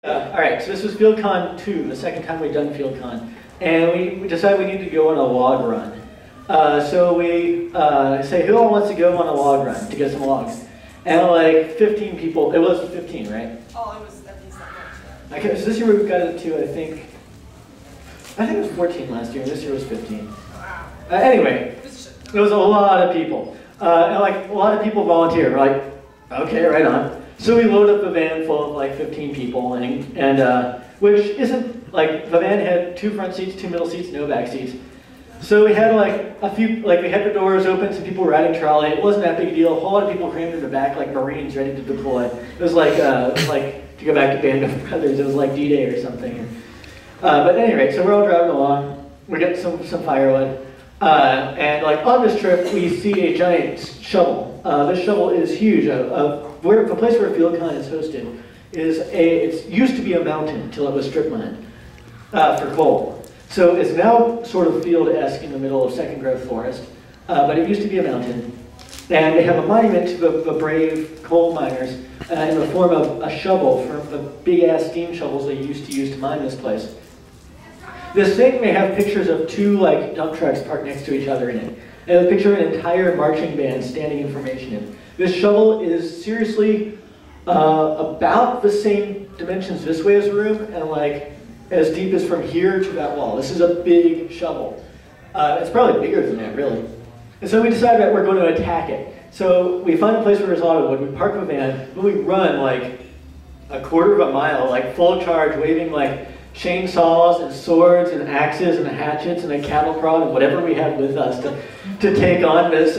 All right, so this was Fieldcon 2, the second time we've done Fieldcon. And we decided we need to go on a log run. So we say, who all wants to go on a log run to get some logs? And like 15 people, it was 15, right? Oh, it was at least that much, yeah. Okay, so this year we've got it to, I think it was 14 last year, and this year was 15. Wow. Anyway, it was a lot of people. And like a lot of people volunteered. We're like, okay, right on. So we load up a van full of like 15 people, and which isn't, like, the van had 2 front seats, 2 middle seats, no back seats. So we had like a few, like we had the doors open, some people riding trolley. It wasn't that big a deal. A whole lot of people crammed in the back like Marines ready to deploy. It was like to go back to Band of Brothers, it was like D-Day or something. But at any rate, so we're all driving along. We're getting some firewood. And like on this trip, we see a giant shovel. This shovel is huge. The place where Fieldcon is hosted it used to be a mountain until it was strip mined for coal. So it's now sort of field-esque in the middle of second growth forest, but it used to be a mountain. And they have a monument to the brave coal miners in the form of a shovel from the big-ass steam shovels they used to use to mine this place. This thing may have pictures of 2 like dump trucks parked next to each other in it, and a picture of an entire marching band standing in formation in. This shovel is seriously about the same dimensions this way as a room, and like as deep as from here to that wall. This is a big shovel. It's probably bigger than that, really. And so we decided that we're going to attack it. So we find a place where there's a lot of wood, we park the van, but we run like a quarter of a mile, like full charge, waving like chainsaws and swords and axes and hatchets and a cattle prod and whatever we had with us to take on this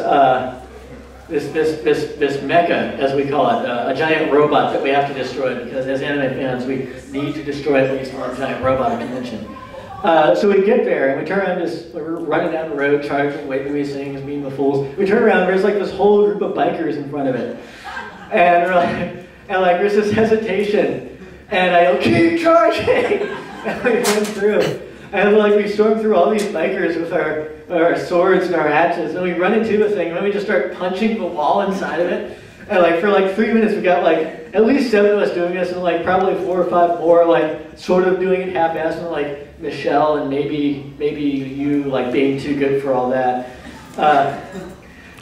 mecha, as we call it, a giant robot that we have to destroy, because as anime fans, we need to destroy at least one giant robot at convention. So we get there, and we turn around, we're running down the road, charging, waving these things, being the fools. We turn around, there's like this whole group of bikers in front of it. And we're like, there's this hesitation. And I go, keep charging! And we went through. And like we storm through all these bikers with our swords and our hatchets, and we run into the thing, and then we just start punching the wall inside of it. And like for like 3 minutes, we got like at least 7 of us doing this, and like probably 4 or 5 more like sort of doing it half-assed, and like Michelle and maybe you like being too good for all that.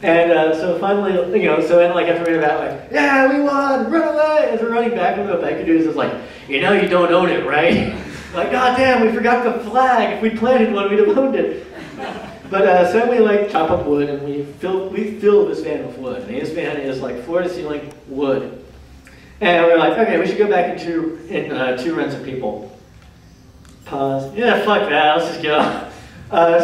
So finally, so then like after we're about like, yeah, we won, run away! As we're running back, one of the biker dudes is like, you know you don't own it, right? Like, god damn, we forgot the flag. If we planted one, we'd have owned it. But so then we like chop up wood, and we fill this van with wood. And this van is like floor to ceiling wood. And we're like, okay, we should go back in 2 runs of people. Pause. Yeah, fuck that. Let's just go.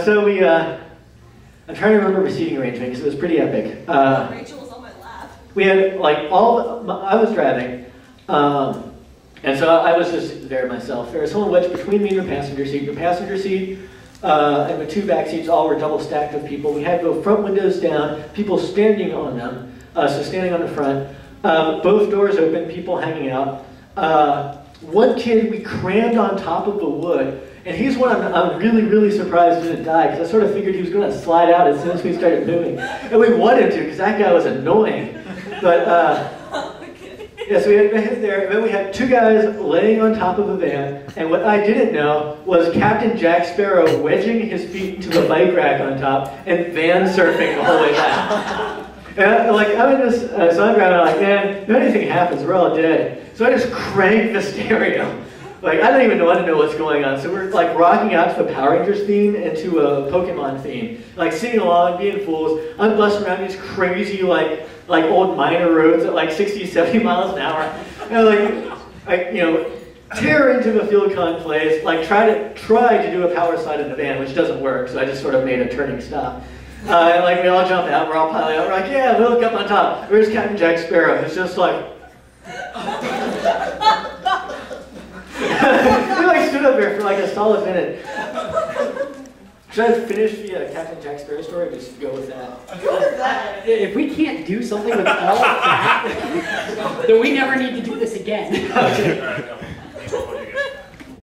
So we. I'm trying to remember the seating arrangement because it was pretty epic. Rachel was on my lap. We had like I was driving. And so I was just there myself. There was someone wedged between me and the passenger seat. The passenger seat and the 2 back seats all were double stacked with people. We had the front windows down, people standing on them, so standing on the front. Both doors open, people hanging out. One kid we crammed on top of the wood, and he's one I'm really, really surprised didn't die, because I sort of figured he was going to slide out as soon as we started moving. And we wanted to, because that guy was annoying. But yeah, so we had him there, and then we had 2 guys laying on top of a van, and what I didn't know was Captain Jack Sparrow wedging his feet into the bike rack on top and van surfing the whole way back. And like, I'm in this, so I'm driving, I'm like, man, if anything happens, we're all dead. So I just crank the stereo. Like, I don't even want to know what's going on. So we're like rocking out to the Power Rangers theme and to a Pokemon theme. Like singing along, being fools. I'm busting around these crazy like old minor roads at like 60, 70 miles an hour. And tear into the Fieldcon place, like try to do a power slide in the van, which doesn't work, so I just sort of made a turning stop. And like we all jump out, we're all piling out, we're like, yeah, we look up on top. Where's Captain Jack Sparrow? It's just like we like stood up there for like a solid minute. Should I finish the Captain Jack Sparrow story, or just go with that? If we can't do something with all of that, then we never need to do this again. Okay.